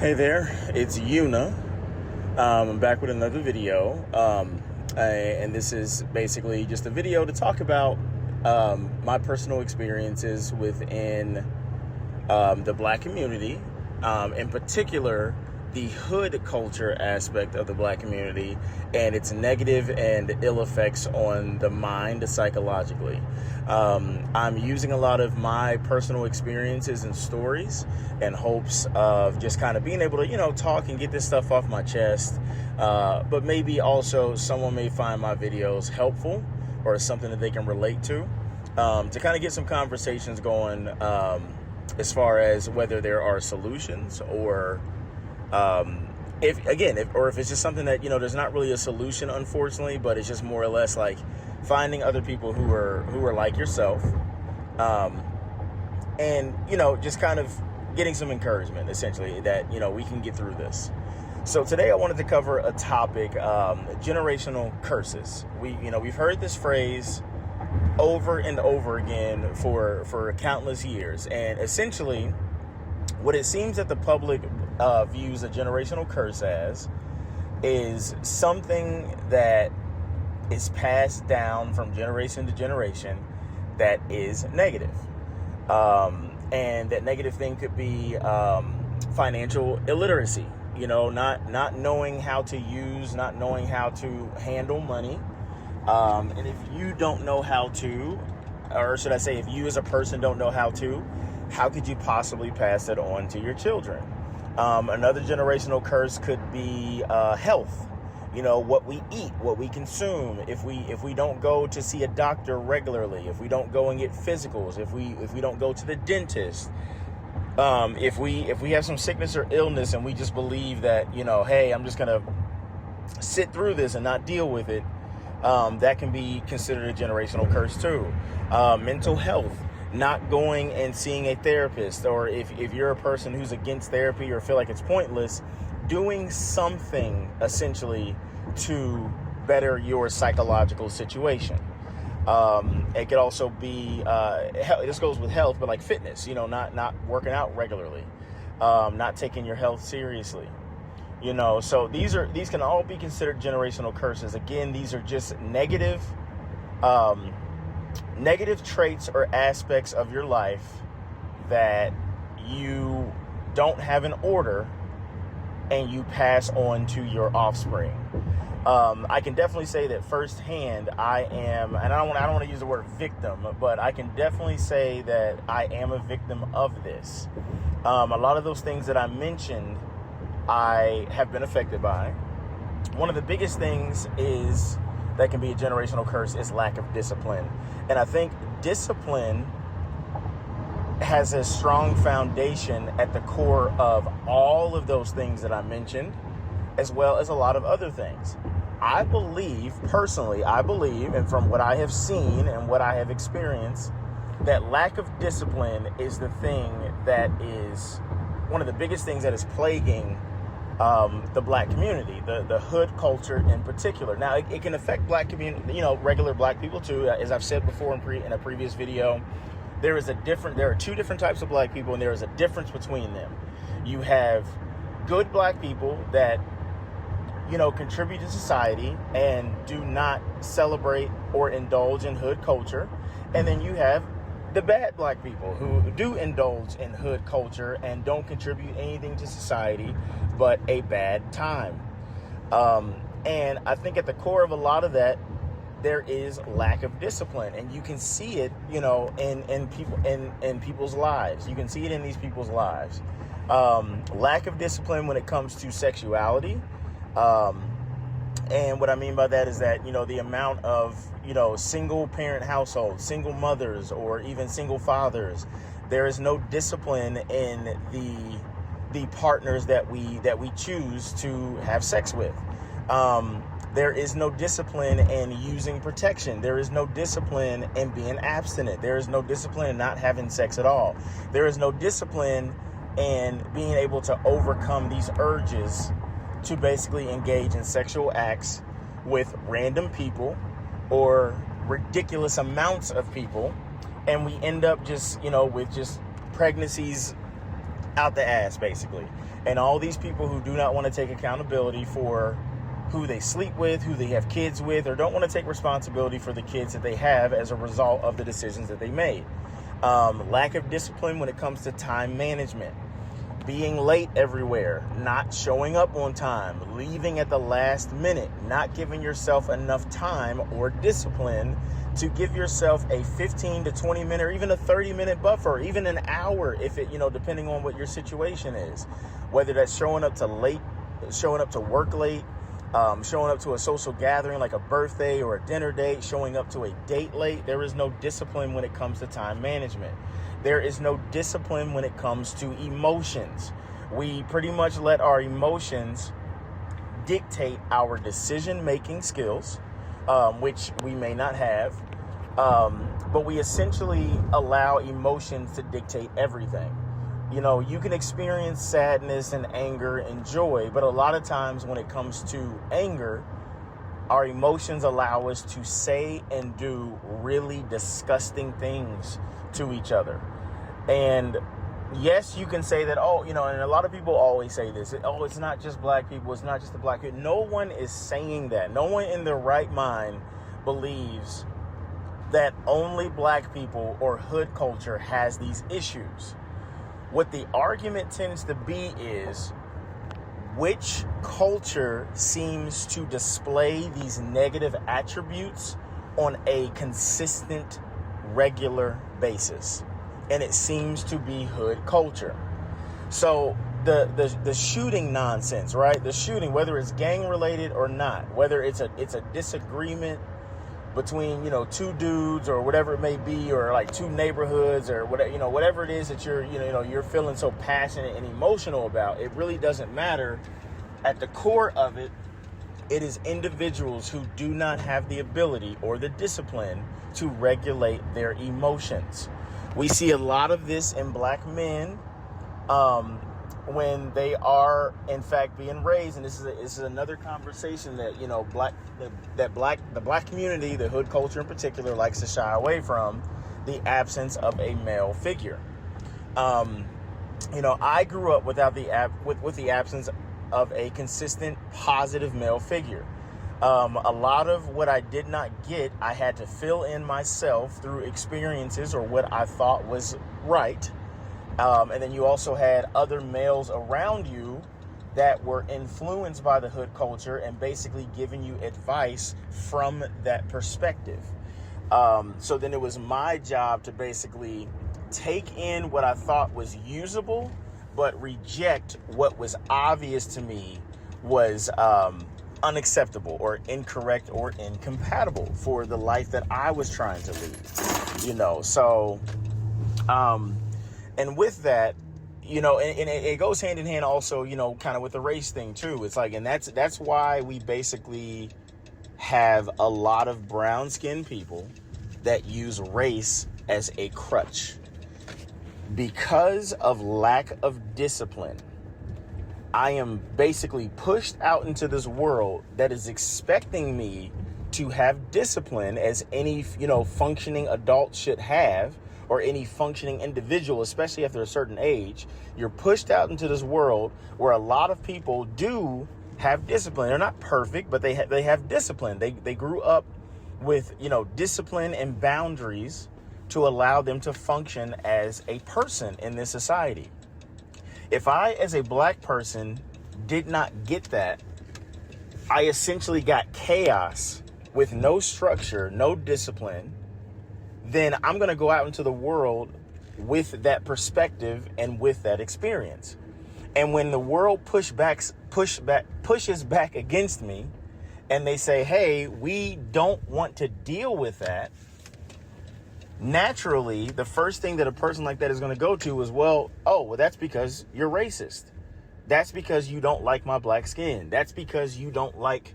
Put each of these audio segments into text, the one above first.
Hey there, it's Yuna. I'm back with another video, and this is basically just a video to talk about my personal experiences within the Black community, in particular the hood culture aspect of the Black community and its negative and ill effects on the mind psychologically. I'm using a lot of my personal experiences and stories in hopes of just kind of being able to, talk and get this stuff off my chest. But maybe also someone may find my videos helpful or something that they can relate to kind of get some conversations going as far as whether there are solutions or if it's just something that, there's not really a solution, unfortunately, but it's just more or less like finding other people who are like yourself, and, just kind of getting some encouragement, essentially, that, we can get through this. So today I wanted to cover a topic, generational curses. We've heard this phrase over and over again for countless years, and essentially what it seems that the public views a generational curse as is something that is passed down from generation to generation that is negative. And that negative thing could be financial illiteracy, not knowing how to use, not knowing how to handle money. And if you don't know how to, or should I say, if you as a person don't know how could you possibly pass it on to your children? Another generational curse could be health. What we eat, what we consume. If we don't go to see a doctor regularly, if we don't go and get physicals, if we don't go to the dentist, if we have some sickness or illness and we just believe that, hey, I'm just gonna sit through this and not deal with it, that can be considered a generational curse too. Mental health. Not going and seeing a therapist, or if you're a person who's against therapy or feel like it's pointless, doing something essentially to better your psychological situation. It could also be, this goes with health, but like fitness, not working out regularly, not taking your health seriously. So these can all be considered generational curses. Again, these are just negative traits or aspects of your life that you don't have in order and you pass on to your offspring. I can definitely say that firsthand I am, and I don't want to use the word victim, but I can definitely say that I am a victim of this. A lot of those things that I mentioned, I have been affected by. One of the biggest things is that can be a generational curse is lack of discipline. And I think discipline has a strong foundation at the core of all of those things that I mentioned, as well as a lot of other things. I believe, and from what I have seen and what I have experienced, that lack of discipline is the thing that is one of the biggest things that is plaguing the Black community, the hood culture in particular. Now, it can affect Black community, regular Black people too. As I've said before in a previous video, there are two different types of Black people, and there is a difference between them. You have good Black people that, contribute to society and do not celebrate or indulge in hood culture. And then you have the bad Black people who do indulge in hood culture and don't contribute anything to society but a bad time. And I think at the core of a lot of that, there is lack of discipline, and you can see it, in people's lives. You can see it in these people's lives. Lack of discipline when it comes to sexuality. And what I mean by that is that, the amount of, single parent households, single mothers, or even single fathers, there is no discipline in the partners that we choose to have sex with. There is no discipline in using protection. There is no discipline in being abstinent. There is no discipline in not having sex at all. There is no discipline in being able to overcome these urges to basically engage in sexual acts with random people or ridiculous amounts of people. And we end up just, with just pregnancies out the ass, basically. And all these people who do not want to take accountability for who they sleep with, who they have kids with, or don't want to take responsibility for the kids that they have as a result of the decisions that they made. Lack of discipline when it comes to time management. Being late everywhere, not showing up on time, leaving at the last minute, not giving yourself enough time or discipline to give yourself a 15 to 20 minute or even a 30-minute buffer, or even an hour if it, depending on what your situation is. Whether that's showing up to work late, showing up to a social gathering like a birthday or a dinner date, showing up to a date late. There is no discipline when it comes to time management. There is no discipline when it comes to emotions. We pretty much let our emotions dictate our decision-making skills, which we may not have, but we essentially allow emotions to dictate everything. You can experience sadness and anger and joy, but a lot of times when it comes to anger, our emotions allow us to say and do really disgusting things to each other. And yes, you can say that, and a lot of people always say this, it's not just black people, it's not just the black people. No one is saying that. No one in their right mind believes that only black people or hood culture has these issues. What the argument tends to be is which culture seems to display these negative attributes on a consistent, regular basis. And it seems to be hood culture. So the shooting nonsense, right? The shooting, whether it's gang related or not, whether it's a disagreement between, two dudes or whatever it may be, or like two neighborhoods or whatever, whatever it is that you're feeling so passionate and emotional about, it really doesn't matter. At the core of it, it is individuals who do not have the ability or the discipline to regulate their emotions. We see a lot of this in black men when they are, in fact, being raised. And this is another conversation that, the black community, the hood culture in particular, likes to shy away from: the absence of a male figure. I grew up with the absence of a consistent, positive male figure. A lot of what I did not get, I had to fill in myself through experiences or what I thought was right. And then you also had other males around you that were influenced by the hood culture and basically giving you advice from that perspective. So then it was my job to basically take in what I thought was usable, but reject what was obvious to me was unacceptable or incorrect or incompatible for the life that I was trying to lead. So and with that, and it goes hand in hand also, kind of with the race thing too. It's like, and that's why we basically have a lot of brown skinned people that use race as a crutch. Because of lack of discipline, I am basically pushed out into this world that is expecting me to have discipline as any, functioning adult should have, or any functioning individual, especially after a certain age. You're pushed out into this world where a lot of people do have discipline. They're not perfect, but they have discipline. They grew up with, discipline and boundaries to allow them to function as a person in this society. If I, as a black person, did not get that, I essentially got chaos with no structure, no discipline. Then I'm going to go out into the world with that perspective and with that experience. And when the world pushes back against me and they say, hey, we don't want to deal with that, naturally, the first thing that a person like that is going to go to is, well, that's because you're racist. That's because you don't like my black skin. That's because you don't like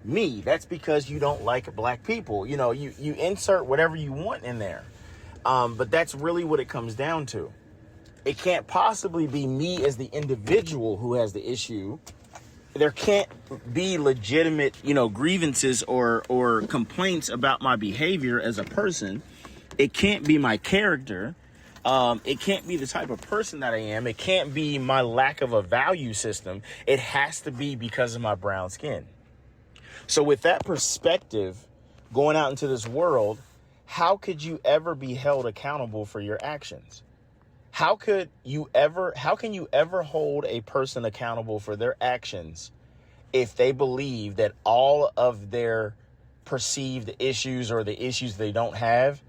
me. That's because you don't like black people. You insert whatever you want in there. But that's really what it comes down to. It can't possibly be me as the individual who has the issue. There can't be legitimate, grievances or complaints about my behavior as a person. It can't be my character. It can't be the type of person that I am. It can't be my lack of a value system. It has to be because of my brown skin. So with that perspective, going out into this world, how could you ever be held accountable for your actions? How can you ever hold a person accountable for their actions if they believe that all of their perceived issues or the issues they don't have,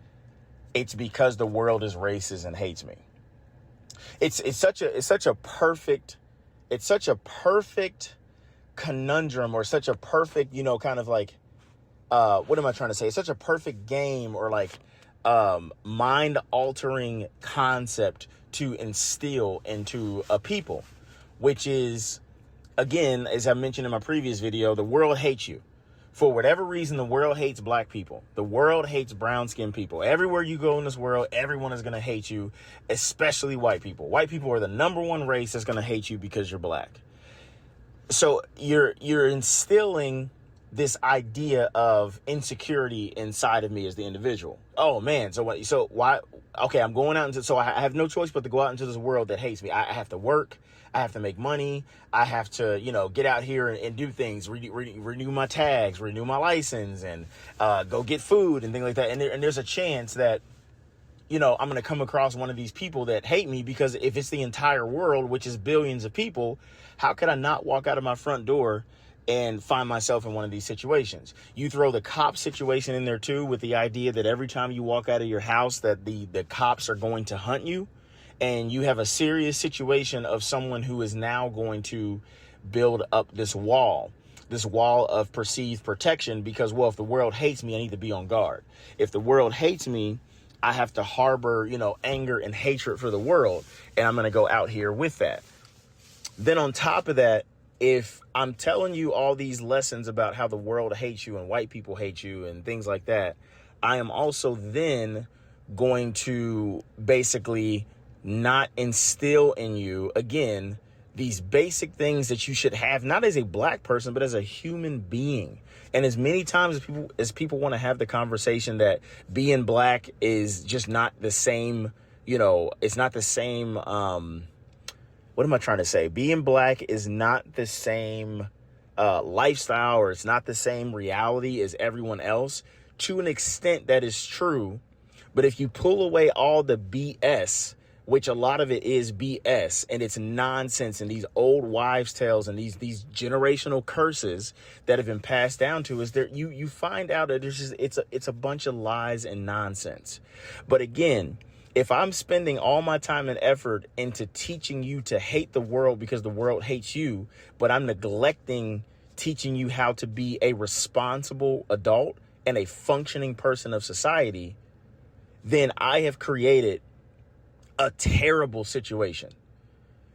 it's because the world is racist and hates me? It's such a perfect conundrum, or such a perfect, kind of like, what am I trying to say? It's such a perfect game, or like mind altering concept to instill into a people, which is, again, as I mentioned in my previous video, the world hates you. For whatever reason, the world hates black people. The world hates brown skinned people. Everywhere you go in this world, everyone is going to hate you, especially white people. White people are the number one race that's going to hate you because you're black. So you're instilling this idea of insecurity inside of me as the individual. Oh man, so why? Okay, I'm going out into, so I have no choice but to go out into this world that hates me. I have to work. I have to make money. I have to, get out here and do things, renew my tags, renew my license, and go get food and things like that. And there's a chance that, I'm going to come across one of these people that hate me, because if it's the entire world, which is billions of people, how could I not walk out of my front door and find myself in one of these situations? You throw the cop situation in there too, with the idea that every time you walk out of your house that the cops are going to hunt you, and you have a serious situation of someone who is now going to build up this wall of perceived protection, because, well, if the world hates me, I need to be on guard. If the world hates me, I have to harbor, anger and hatred for the world, and I'm going to go out here with that. Then on top of that, if I'm telling you all these lessons about how the world hates you and white people hate you and things like that, I am also then going to basically not instill in you, again, these basic things that you should have, not as a black person, but as a human being. And as many times as people want to have the conversation that being black is just not the same, it's not the same, what am I trying to say? Being black is not the same lifestyle, or it's not the same reality as everyone else. To an extent, that is true. But if you pull away all the BS, which a lot of it is BS, and it's nonsense, and these old wives' tales and these generational curses that have been passed down to us, there you find out that it's a bunch of lies and nonsense. But again, if I'm spending all my time and effort into teaching you to hate the world because the world hates you, but I'm neglecting teaching you how to be a responsible adult and a functioning person of society, then I have created a terrible situation.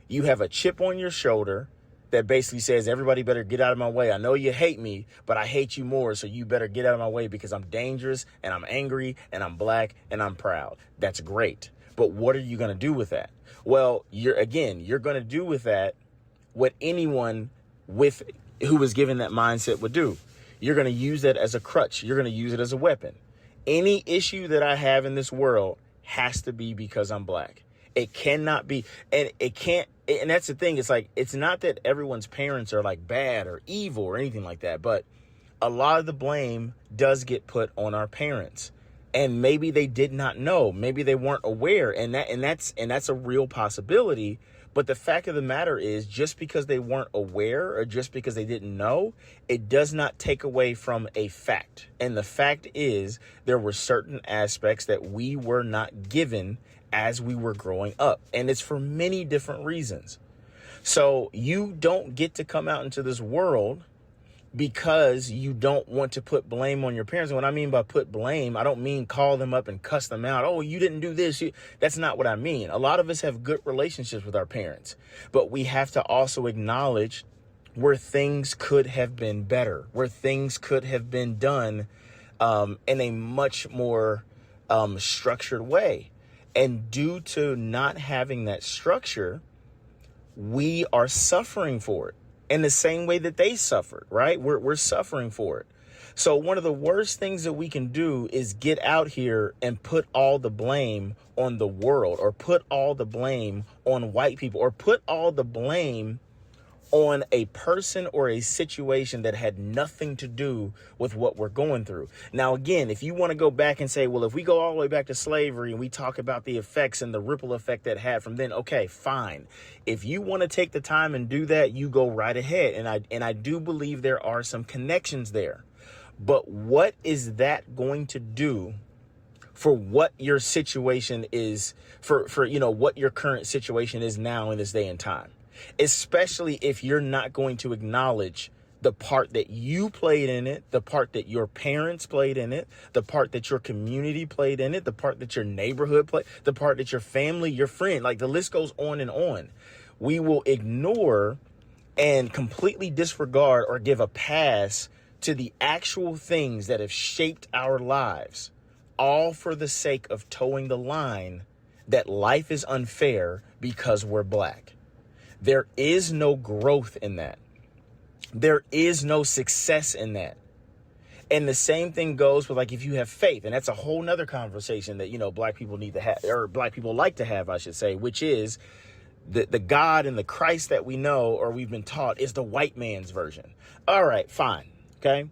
You have a chip on your shoulder that basically says, everybody better get out of my way. I know you hate me, but I hate you more. So you better get out of my way, because I'm dangerous and I'm angry and I'm black and I'm proud. That's great. But what are you going to do with that? Well, you're going to do with that what anyone who was given that mindset would do. You're going to use that as a crutch. You're going to use it as a weapon. Any issue that I have in this world has to be because I'm black. It cannot be, and it can't. And that's the thing. It's like, it's not that everyone's parents are like bad or evil or anything like that, but a lot of the blame does get put on our parents. And maybe they did not know, maybe they weren't aware, and that's a real possibility. But the fact of the matter is, just because they weren't aware or just because they didn't know, it does not take away from a fact. And the fact is, there were certain aspects that we were not given as we were growing up. And it's for many different reasons. So you don't get to come out into this world because you don't want to put blame on your parents. And what I mean by put blame, I don't mean call them up and cuss them out. Oh, you didn't do this. That's not what I mean. A lot of us have good relationships with our parents, but we have to also acknowledge where things could have been better, where things could have been done in a much more structured way. And due to not having that structure, we are suffering for it in the same way that they suffered, right? We're suffering for it. So one of the worst things that we can do is get out here and put all the blame on the world, or put all the blame on white people, or put all the blame on a person or a situation that had nothing to do with what we're going through. Now, again, if you want to go back and say, well, if we go all the way back to slavery and we talk about the effects and the ripple effect that had from then, okay, fine. If you want to take the time and do that, you go right ahead. And I do believe there are some connections there. But what is that going to do for what your situation is, for what your current situation is now in this day and time? Especially if you're not going to acknowledge the part that you played in it, the part that your parents played in it, the part that your community played in it, the part that your neighborhood played, the part that your family, your friend, like the list goes on and on. We will ignore and completely disregard or give a pass to the actual things that have shaped our lives, all for the sake of towing the line that life is unfair because we're black. There is no growth in that. There is no success in that. And the same thing goes with, like, if you have faith, and that's a whole nother conversation that, black people need to have, or black people like to have, I should say, which is the God and the Christ that we know, or we've been taught, is the white man's version. All right, fine. Okay.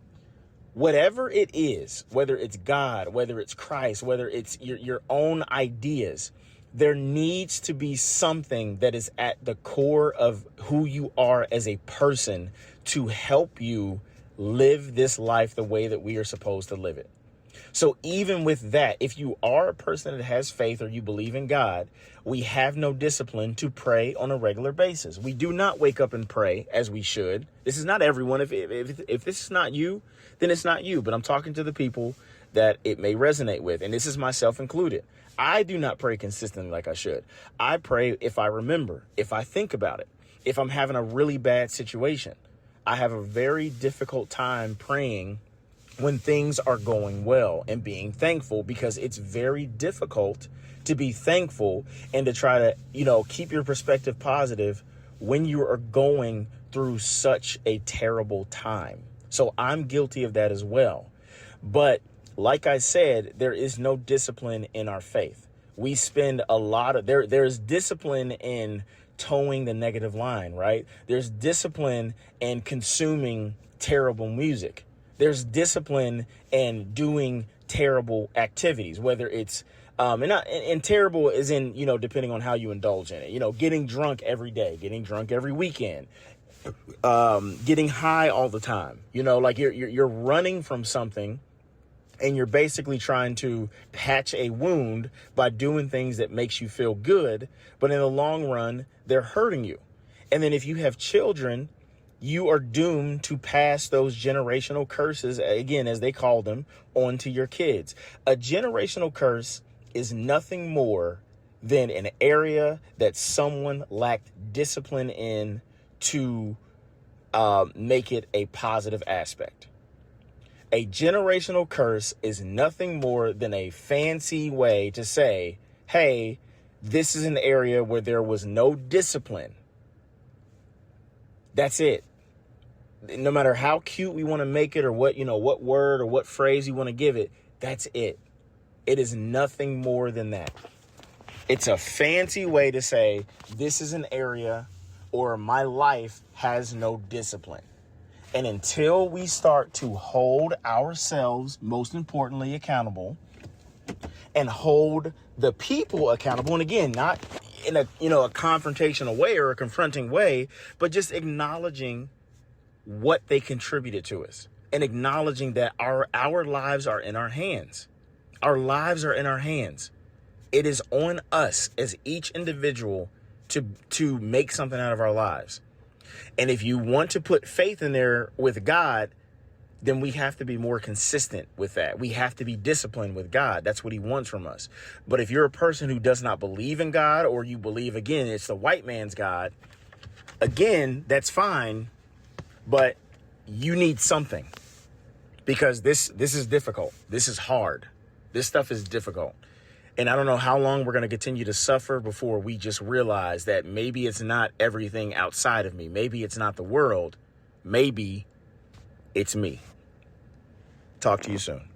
Whatever it is, whether it's God, whether it's Christ, whether it's your own ideas, there needs to be something that is at the core of who you are as a person to help you live this life the way that we are supposed to live it. So even with that, if you are a person that has faith or you believe in God, we have no discipline to pray on a regular basis. We do not wake up and pray as we should. This is not everyone. If this is not you, then it's not you. But I'm talking to the people that it may resonate with. And this is myself included. I do not pray consistently like I should. I pray if I remember, if I think about it, if I'm having a really bad situation. I have a very difficult time praying when things are going well and being thankful, because it's very difficult to be thankful and to try to, keep your perspective positive when you are going through such a terrible time. So I'm guilty of that as well. But like I said, there is no discipline in our faith. We spend a lot of there's discipline in towing the negative line, right? There's discipline in consuming terrible music. There's discipline in doing terrible activities, whether it's and terrible is in, depending on how you indulge in it, getting drunk every day, getting drunk every weekend, getting high all the time, like you're running from something and you're basically trying to patch a wound by doing things that makes you feel good. But in the long run, they're hurting you. And then if you have children, you are doomed to pass those generational curses, again, as they call them, on to your kids. A generational curse is nothing more than an area that someone lacked discipline in to make it a positive aspect. A generational curse is nothing more than a fancy way to say, hey, this is an area where there was no discipline. That's it. No matter how cute we want to make it, or what word or what phrase you want to give it, that's it. It is nothing more than that. It's a fancy way to say this is an area, or my life has no discipline. And until we start to hold ourselves, most importantly, accountable, and hold the people accountable, and again, not in a confrontational way or a confronting way, but just acknowledging what they contributed to us, and acknowledging that our lives are in our hands. Our lives are in our hands. It is on us as each individual to make something out of our lives. And if you want to put faith in there with God, then we have to be more consistent with that. We have to be disciplined with God. That's what he wants from us. But if you're a person who does not believe in God, or you believe, again, it's the white man's God, again, that's fine. But you need something, because this is difficult. This is hard. This stuff is difficult. And I don't know how long we're going to continue to suffer before we just realize that maybe it's not everything outside of me. Maybe it's not the world. Maybe it's me. Talk to you soon.